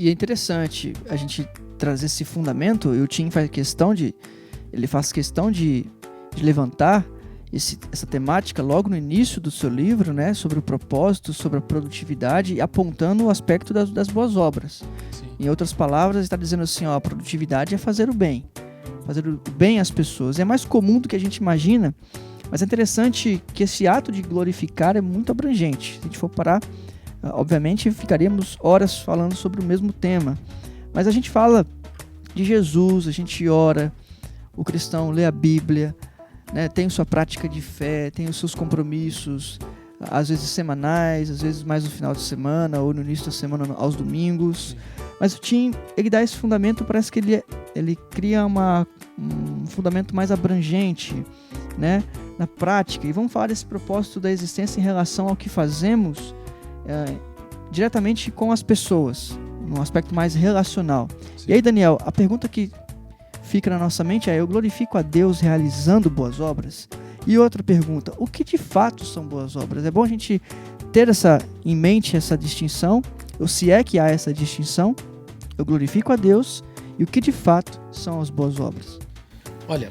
E é interessante a gente trazer esse fundamento, e o Tim faz questão de levantar essa temática logo no início do seu livro, né, sobre o propósito, sobre a produtividade, apontando o aspecto das boas obras. Sim. Em outras palavras, ele está dizendo assim, a produtividade é fazer o bem às pessoas. É mais comum do que a gente imagina, mas é interessante que esse ato de glorificar é muito abrangente. Se a gente for parar, obviamente ficaríamos horas falando sobre o mesmo tema, mas a gente fala de Jesus, a gente ora, o cristão lê a Bíblia, né, tem sua prática de fé, tem os seus compromissos, às vezes semanais, às vezes mais no final de semana ou no início da semana aos domingos. Sim. Mas o Tim, ele dá esse fundamento, parece que ele cria um fundamento mais abrangente, né, na prática. E vamos falar desse propósito da existência em relação ao que fazemos diretamente com as pessoas, num aspecto mais relacional. Sim. E aí, Daniel, a pergunta que fica na nossa mente eu glorifico a Deus realizando boas obras? E outra pergunta, o que de fato são boas obras? É bom a gente ter em mente essa distinção, ou se é que há essa distinção, eu glorifico a Deus, e o que de fato são as boas obras? Olha,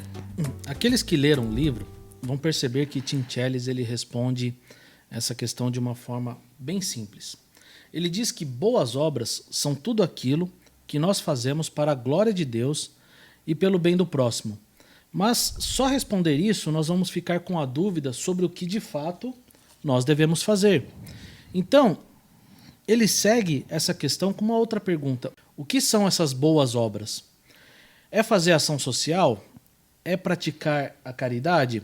aqueles que leram o livro vão perceber que Tim Challies ele responde essa questão de uma forma bem simples. Ele diz que boas obras são tudo aquilo que nós fazemos para a glória de Deus e pelo bem do próximo. Mas só responder isso nós vamos ficar com a dúvida sobre o que de fato nós devemos fazer. Então, ele segue essa questão com uma outra pergunta. O que são essas boas obras? É fazer ação social? É praticar a caridade?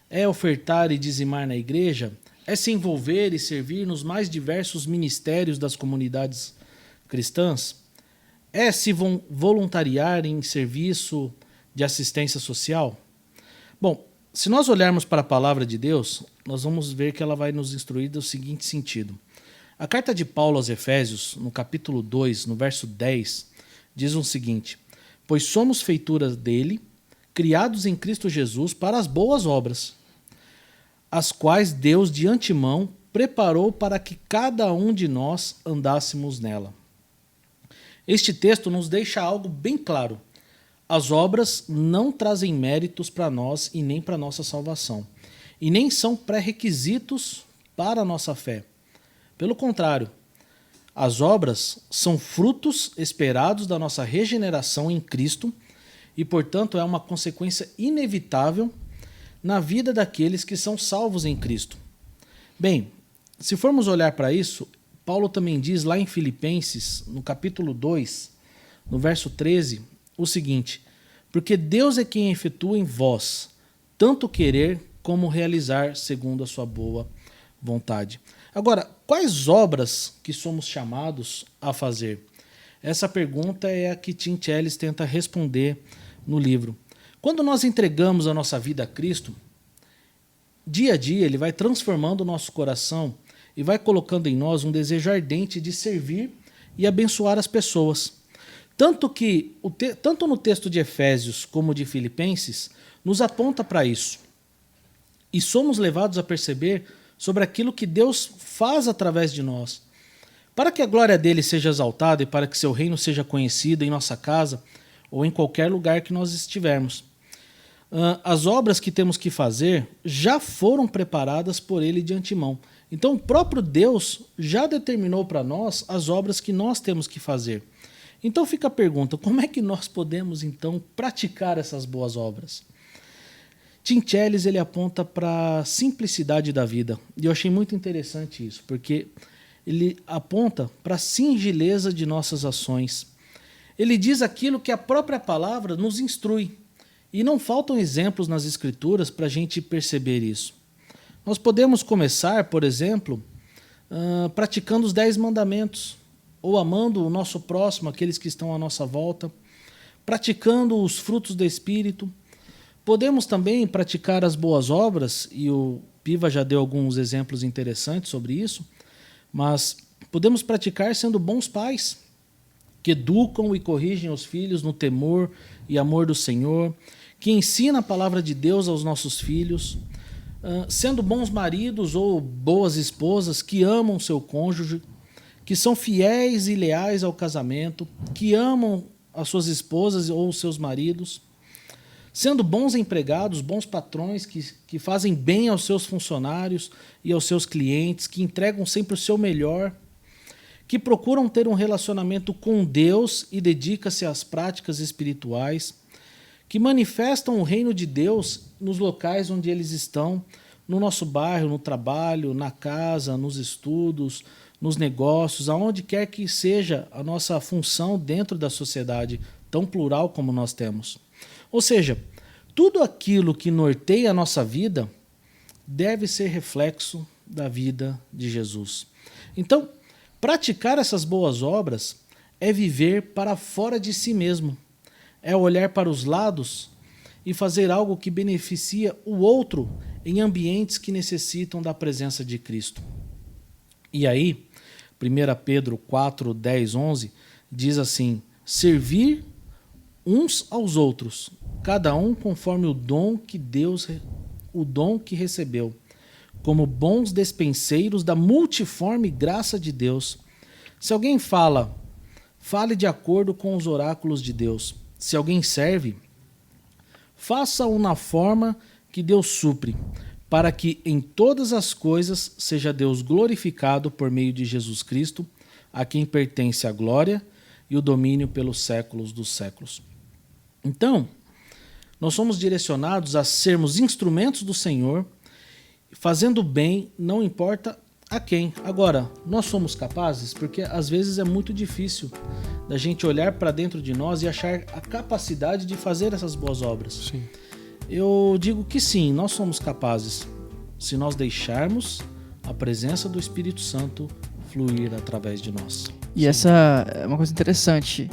É ofertar e dizimar na igreja? É se envolver e servir nos mais diversos ministérios das comunidades cristãs? É se voluntariar em serviço de assistência social? Bom, se nós olharmos para a palavra de Deus, nós vamos ver que ela vai nos instruir do seguinte sentido. A carta de Paulo aos Efésios, no capítulo 2, no verso 10, diz o seguinte: pois somos feituras dele, criados em Cristo Jesus para as boas obras, as quais Deus de antemão preparou para que cada um de nós andássemos nela. Este texto nos deixa algo bem claro. As obras não trazem méritos para nós e nem para a nossa salvação. E nem são pré-requisitos para a nossa fé. Pelo contrário, as obras são frutos esperados da nossa regeneração em Cristo e, portanto, é uma consequência inevitável na vida daqueles que são salvos em Cristo. Bem, se formos olhar para isso, Paulo também diz lá em Filipenses, no capítulo 2, no verso 13, o seguinte: porque Deus é quem efetua em vós tanto querer como realizar segundo a sua boa vontade. Agora, quais obras que somos chamados a fazer? Essa pergunta é a que Tim Challies tenta responder no livro. Quando nós entregamos a nossa vida a Cristo, dia a dia ele vai transformando o nosso coração e vai colocando em nós um desejo ardente de servir e abençoar as pessoas. Tanto no texto de Efésios como de Filipenses, nos aponta para isso. E somos levados a perceber sobre aquilo que Deus faz através de nós. Para que a glória dele seja exaltada e para que seu reino seja conhecido em nossa casa ou em qualquer lugar que nós estivermos. As obras que temos que fazer já foram preparadas por ele de antemão. Então o próprio Deus já determinou para nós as obras que nós temos que fazer. Então fica a pergunta, como é que nós podemos então praticar essas boas obras? Tim Challies ele aponta para a simplicidade da vida. E eu achei muito interessante isso, porque ele aponta para a singeleza de nossas ações. Ele diz aquilo que a própria palavra nos instrui. E não faltam exemplos nas Escrituras para a gente perceber isso. Nós podemos começar, por exemplo, praticando os 10 mandamentos, ou amando o nosso próximo, aqueles que estão à nossa volta, praticando os frutos do Espírito. Podemos também praticar as boas obras, e o Piva já deu alguns exemplos interessantes sobre isso, mas podemos praticar sendo bons pais, que educam e corrigem os filhos no temor e amor do Senhor, que ensina a palavra de Deus aos nossos filhos, sendo bons maridos ou boas esposas que amam seu cônjuge, que são fiéis e leais ao casamento, que amam as suas esposas ou os seus maridos, sendo bons empregados, bons patrões, que fazem bem aos seus funcionários e aos seus clientes, que entregam sempre o seu melhor, que procuram ter um relacionamento com Deus e dedicam-se às práticas espirituais, que manifestam o reino de Deus nos locais onde eles estão, no nosso bairro, no trabalho, na casa, nos estudos, nos negócios, aonde quer que seja a nossa função dentro da sociedade tão plural como nós temos. Ou seja, tudo aquilo que norteia a nossa vida deve ser reflexo da vida de Jesus. Então, praticar essas boas obras é viver para fora de si mesmo, é olhar para os lados e fazer algo que beneficia o outro em ambientes que necessitam da presença de Cristo. E aí, 1 Pedro 4, 10, 11, diz assim: servir uns aos outros, cada um conforme o dom que recebeu, como bons despenseiros da multiforme graça de Deus. Se alguém fala, fale de acordo com os oráculos de Deus. Se alguém serve, faça-o na forma que Deus supre, para que em todas as coisas seja Deus glorificado por meio de Jesus Cristo, a quem pertence a glória e o domínio pelos séculos dos séculos. Então, nós somos direcionados a sermos instrumentos do Senhor, fazendo bem, não importa a quem. Agora, nós somos capazes? Porque às vezes é muito difícil da gente olhar para dentro de nós e achar a capacidade de fazer essas boas obras. Sim. Eu digo que sim, nós somos capazes, se nós deixarmos a presença do Espírito Santo fluir através de nós. E essa é uma coisa interessante.